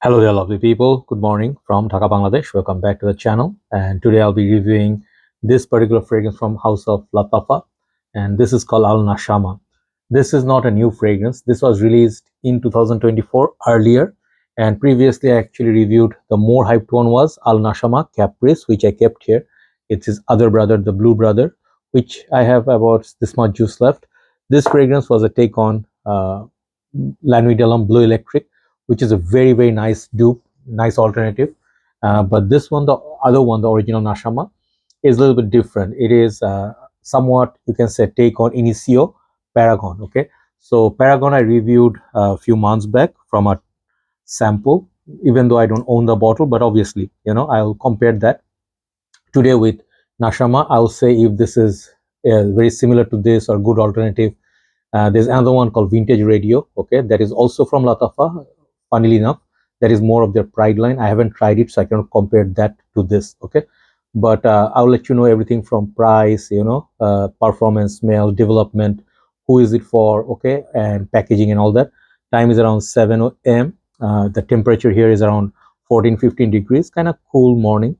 Hello there, lovely people. Good morning from Dhaka, Bangladesh. Welcome back to the channel. And today I'll be reviewing this particular fragrance from House of Lattafa, and this is called Al Nashama. This is not a new fragrance. This was released in 2024 earlier, and previously I actually reviewed the more hyped one was Al Nashama Caprice, which I kept here. It's his other brother, the blue brother, which I have about this much juice left. This fragrance was a take on Lanui Delum Blue Electric, which is a very nice dupe, nice alternative. But this one, the other one, the original Nashama, is a little bit different. It is somewhat, you can say, take on Initio Paragon. Okay, so Paragon I reviewed a few months back from a sample, even though I don't own the bottle, but obviously, I'll compare that today with Nashama. I'll say if this is very similar to this or good alternative. There's another one called Vintage Radio. Okay, that is also from Lattafa. Funnily enough, that is more of their pride line. I haven't tried it, so I cannot compare that to this. Okay, but I'll let you know everything from price, performance, smell, development, who is it for, okay, and packaging and all that. Time is around 7 a.m. The temperature here is around 14-15 degrees, kind of cool morning,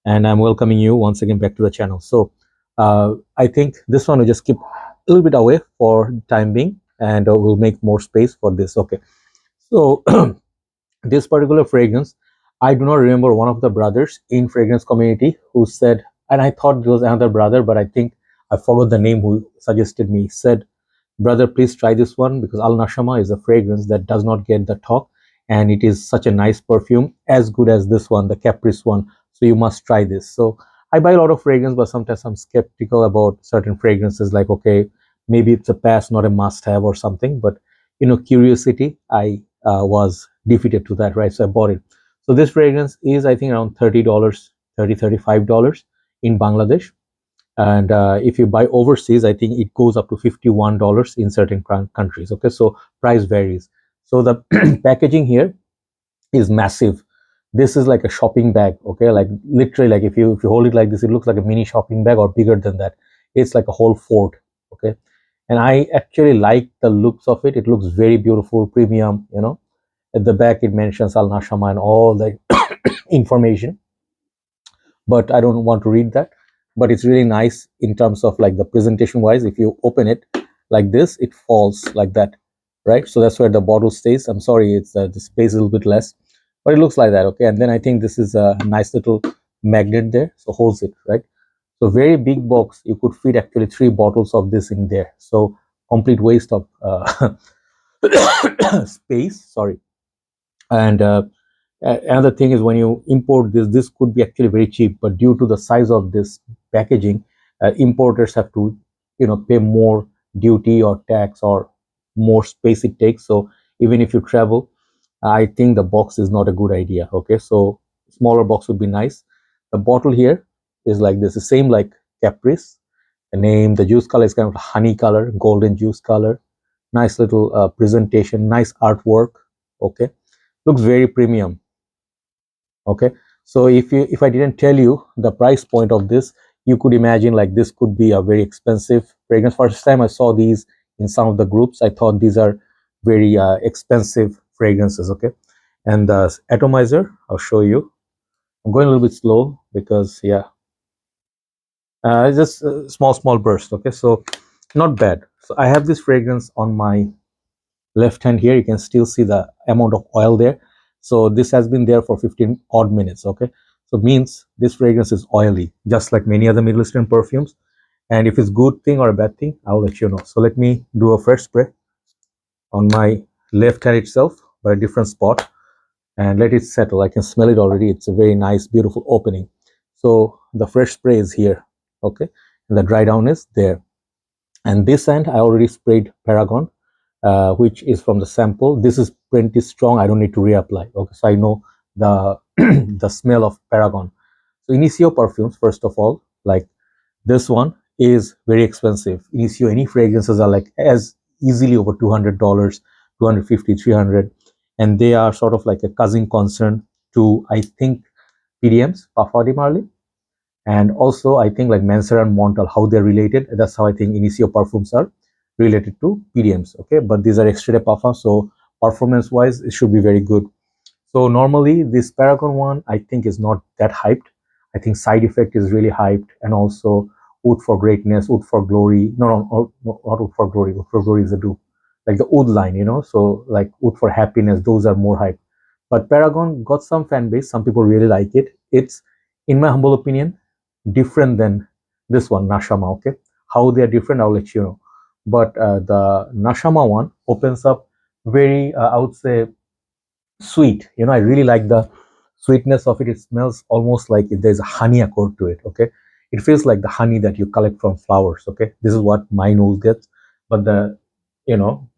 and I'm welcoming you once again back to the channel. So I think this one will just keep a little bit away for time being, and we'll make more space for this. Okay, so this particular fragrance, I do not remember one of the brothers in fragrance community who said, and I thought it was another brother, but I think I forgot the name who suggested me, said, brother, please try this one, because Al Nashama is a fragrance that does not get the talk, and it is such a nice perfume, as good as this one, the Caprice one. So you must try this. So I buy a lot of fragrance, but sometimes I'm skeptical about certain fragrances, like, okay, maybe it's a pass, not a must have or something. But curiosity, I was defeated to that, right? So I bought it. So this fragrance is, I think, around $30, $35 in Bangladesh. And if you buy overseas, I think it goes up to $51 in certain countries. Okay, so price varies. So the packaging here is massive. This is like a shopping bag. Okay, like literally, like if you hold it like this, it looks like a mini shopping bag, or bigger than that. It's like a whole fort. Okay, and I actually like the looks of it. It looks very beautiful, premium. At the back it mentions Al Nashama and all the information, but I don't want to read that. But it's really nice in terms of like the presentation wise. If you open it like this, it falls like that, right? So that's where the bottle stays. I'm sorry, it's the space is a little bit less, but it looks like that. Okay, and then I think this is a nice little magnet there, so holds it, right? So very big box. You could fit actually 3 bottles of this in there. So complete waste of space. Sorry. And another thing is, when you import this could be actually very cheap, but due to the size of this packaging, importers have to pay more duty or tax, or more space it takes. So even if you travel, I think the box is not a good idea. Okay, so smaller box would be nice. The bottle here is like this, the same like Caprice. The name, the juice color is kind of honey color, golden juice color. Nice little presentation, nice artwork. Okay, looks very premium. Okay, so if I didn't tell you the price point of this, you could imagine like this could be a very expensive fragrance. First time I saw these in some of the groups, I thought these are very expensive fragrances. Okay, and the atomizer, I'll show you. I'm going a little bit slow because, yeah, just a small burst. Okay, so not bad. So I have this fragrance on my left hand here. You can still see the amount of oil there. So this has been there for 15 odd minutes. Okay, so means this fragrance is oily, just like many other Middle Eastern perfumes. And if it's good thing or a bad thing, I'll let you know. So let me do a fresh spray on my left hand itself, by a different spot, and let it settle. I can smell it already. It's a very nice, beautiful opening. So the fresh spray is here. Okay, and the dry down is there. And this end I already sprayed Paragon, which is from the sample. This is pretty strong. I don't need to reapply. Okay, so I know the the smell of Paragon. So Initio perfumes, first of all, like this one is very expensive. Initio, any fragrances are like as easily over $200, 250, 300, and they are sort of like a cousin concern to, I think, PDMs, Parfum de Marly, and also I think like Mansera and Montal, how they're related. That's how I think Initio perfumes are related to PDMs. Okay, but these are extrait de parfum, so performance wise it should be very good. So normally this Paragon one, I think, is not that hyped. I think Side Effect is really hyped, and also Oud for Greatness, Oud for Glory. No, not Oud for Glory. Oud for Glory is a dupe. Like the Oud line, So like Oud for Happiness, those are more hyped. But Paragon got some fan base. Some people really like it. It's, in my humble opinion, different than this one, Nashama. Okay, how they are different, I'll let you know. But the Nashama one opens up very, I would say, sweet. I really like the sweetness of it. It smells almost like there's a honey accord to it. Okay, it feels like the honey that you collect from flowers. Okay, this is what my nose gets. But the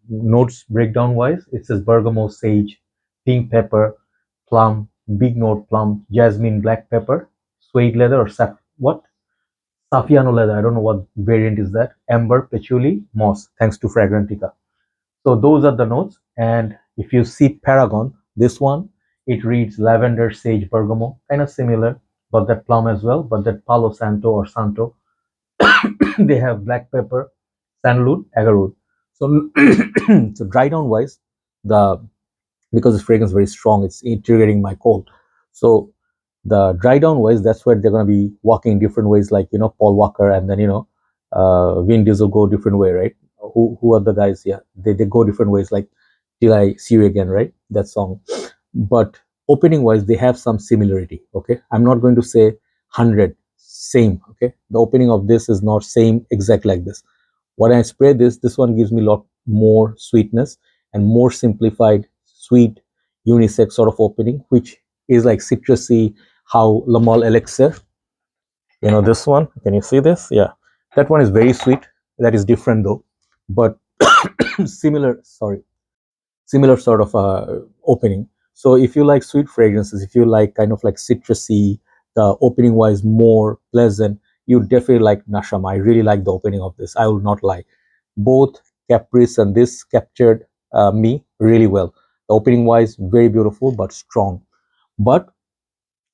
notes breakdown wise, it says bergamot, sage, pink pepper, plum, big note plum, jasmine, black pepper, suede leather, or what, Safiano leather. I don't know what variant is that. Amber, patchouli, moss. Thanks to Fragrantica. So those are the notes. And if you see Paragon, this one, it reads lavender, sage, bergamot, kind of similar, but that plum as well. But that Palo Santo or Santo, they have black pepper, sandalwood, agarwood. So, so dry down wise, the because the fragrance is very strong, it's triggering my cold. So the dry down wise, that's where they're going to be walking different ways, like Paul Walker, and then Vin Diesel go different way, right? Who are the guys? Yeah, they go different ways, like Till I See You Again, right? That song. But opening wise, they have some similarity. Okay, I'm not going to say 100 same. Okay, the opening of this is not same exact like this. When I spray this one gives me a lot more sweetness and more simplified, sweet, unisex sort of opening, which is like citrusy. How Lamal Elixir, this one. Can you see this? Yeah, that one is very sweet. That is different though, but similar. Sorry, similar sort of opening. So if you like sweet fragrances, if you like kind of like citrusy, the opening wise more pleasant, you definitely like Nashama. I really like the opening of this. I will not lie. Both Caprice and this captured me really well. The opening wise, very beautiful but strong. But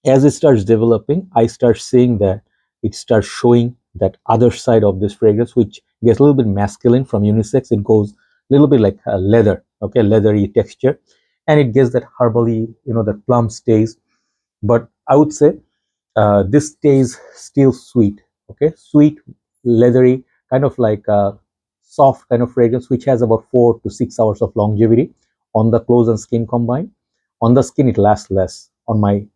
as it starts developing, I start seeing that it starts showing that other side of this fragrance, which gets a little bit masculine from unisex. It goes a little bit like leather, okay, leathery texture, and it gets that herbally, that plum stays. But I would say this stays still sweet, okay, sweet, leathery, kind of like a soft kind of fragrance, which has about 4 to 6 hours of longevity on the clothes and skin combined. On the skin, it lasts less. On my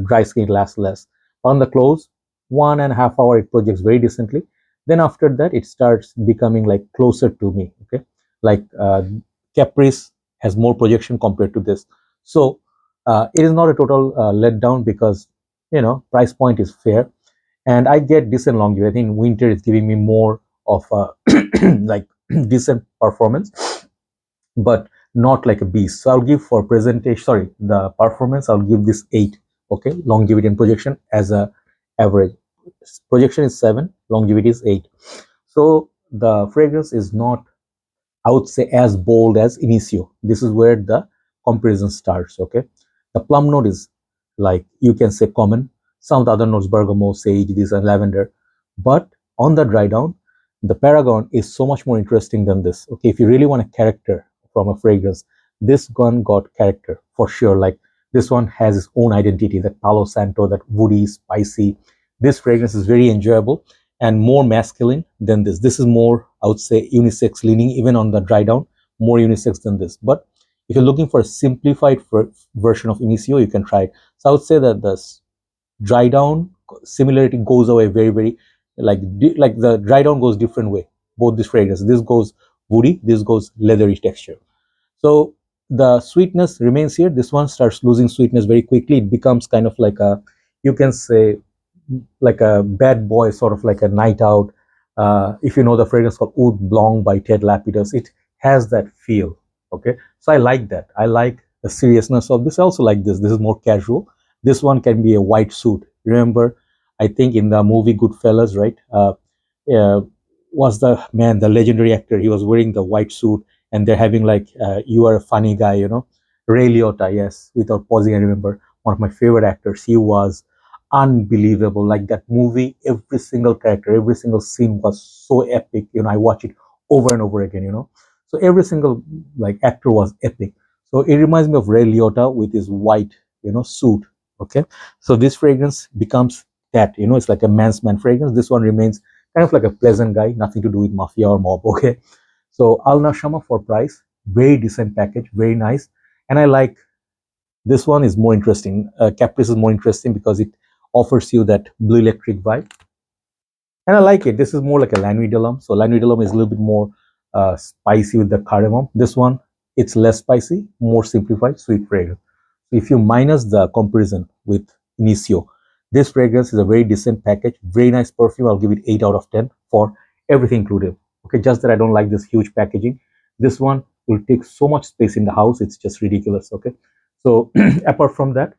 dry skin, it lasts less. On the clothes, 1.5 hour, it projects very decently. Then after that, it starts becoming like closer to me, okay, like Caprice has more projection compared to this. So it is not a total letdown, because price point is fair, and I get decent longevity. I think winter is giving me more of a like decent performance, but not like a beast. So I'll give for presentation, sorry, the performance, I'll give this 8. Okay, longevity and projection as a average. Projection is 7, longevity is 8. So the fragrance is not, I would say, as bold as Initio. This is where the comparison starts. Okay, the plum note is, like, you can say, common. Some of the other notes, bergamot, sage, this and lavender. But on the dry down, the Paragon is so much more interesting than this. Okay, if you really want a character from a fragrance, this one got character for sure. Like, this one has its own identity. That Palo Santo, that woody, spicy. This fragrance is very enjoyable and more masculine than this. This is more, I would say, unisex leaning, even on the dry down, more unisex than this. But if you're looking for a simplified version of Initio, you can try it. So I would say that the dry down similarity goes away very, very, like the dry down goes different way. Both these fragrances, this goes woody, this goes leathery texture. So the sweetness remains here. This one starts losing sweetness very quickly. It becomes kind of like a, you can say, like a bad boy, sort of like a night out. If you know the fragrance called Oud Blanc by Ted Lapidus, it has that feel. Okay, so I like that. I like the seriousness of this. I also like this. This is more casual. This one can be a white suit. Remember, I think in the movie Goodfellas, right? Was the man, the legendary actor? He was wearing the white suit, and they're having like, "You are a funny guy," Ray Liotta. Yes, without pausing, I remember one of my favorite actors. He was unbelievable. Like that movie, every single character, every single scene was so epic. I watch it over and over again. So every single like actor was epic. So it reminds me of Ray Liotta with his white, suit. Okay, so this fragrance becomes that, it's like a man's man fragrance. This one remains kind of like a pleasant guy, nothing to do with mafia or mob. Okay, so Al Nashama for price, very decent package, very nice, and I like this one is more interesting. Caprice is more interesting because it offers you that blue electric vibe, and I like it. This is more like a Lanui de Lum. So Lanui de Lum is a little bit more spicy with the cardamom. This one, it's less spicy, more simplified, sweet fragrance. So if you minus the comparison with Initio, this fragrance is a very decent package, very nice perfume. I'll give it 8 out of 10 for everything included. Okay, just that I don't like this huge packaging. This one will take so much space in the house. It's just ridiculous. Okay, so apart from that,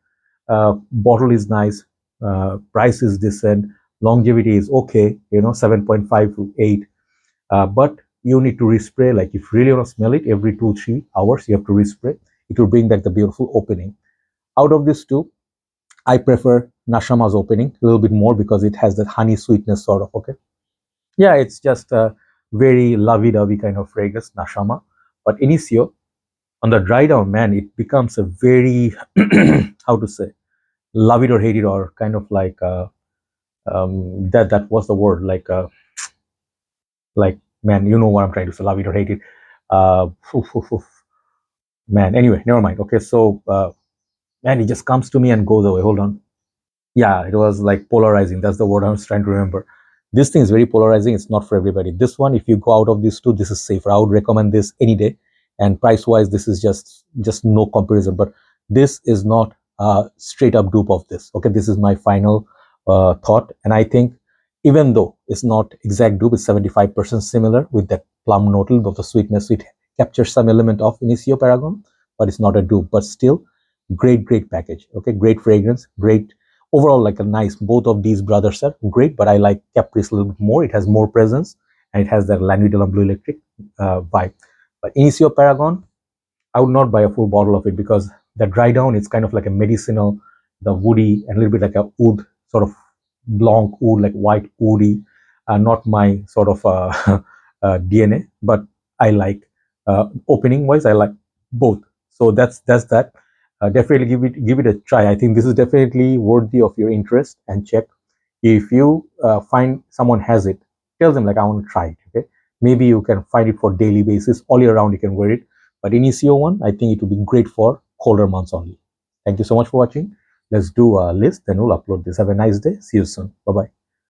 bottle is nice, price is decent, longevity is okay, 7.5 to 8, but you need to respray. Like if you really want to smell it every 2-3 hours, you have to respray. It will bring back the beautiful opening. Out of these two, I prefer Nashama's opening a little bit more because it has that honey sweetness sort of. Okay, yeah, it's just a very lovey-dovey kind of fragrance, Nashama. But Initio, on the dry down, man, it becomes a very how to say, love it or hate it, or kind of like that was the word, like, man, you know what I'm trying to say, love it or hate it. Oof, oof, oof. Man, anyway, never mind. Okay, so man, it just comes to me and goes away. Hold on. Yeah, it was like polarizing. That's the word I was trying to remember. This thing is very polarizing. It's not for everybody. This one, if you go out of these two, this is safer. I would recommend this any day. And price wise, this is just no comparison. But this is not a straight up dupe of this. Okay, this is my final thought. And I think even though it's not exact dupe, it's 75% similar with that plum note of the sweetness. It captures some element of Initio Paragon, but it's not a dupe. But still, great package. Okay, great fragrance, great overall, like a nice. Both of these brothers are great, but I like Caprice a little bit more. It has more presence and it has that Lanui de la Blue Electric vibe. But Initio Paragon, I would not buy a full bottle of it because the dry down, it's kind of like a medicinal, the woody, and a little bit like a oud, sort of blanc oud, like white woody. Not my sort of DNA, but I like opening wise, I like both. So that's that. Definitely give it a try. I think this is definitely worthy of your interest, and check. If you find someone has it, tell them like, I want to try it. Okay, maybe you can find it for daily basis, all year round you can wear it. But Initio one, I think it would be great for colder months only. Thank you so much for watching. Let's do a list, then we'll upload this. Have a nice day. See you soon. Bye bye.